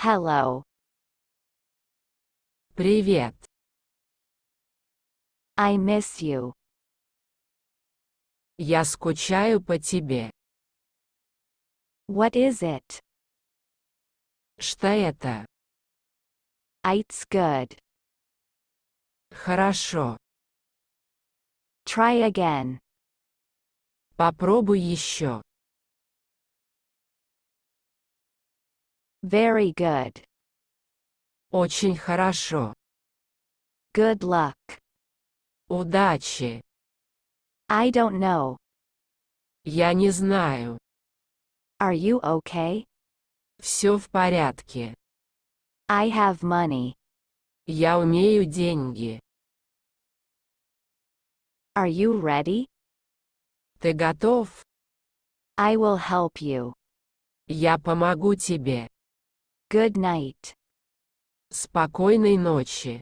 Hello. Привет. I miss you. Я скучаю по тебе. What is it? Что это? It's good. Хорошо. Try again. Попробуй еще. Very good. Очень хорошо. Good luck. Удачи. I don't know. Я не знаю. Are you okay? Все в порядке. I have money. Я умею деньги. Are you ready? Ты готов? I will help you. Я помогу тебе. Good night. Спокойной ночи.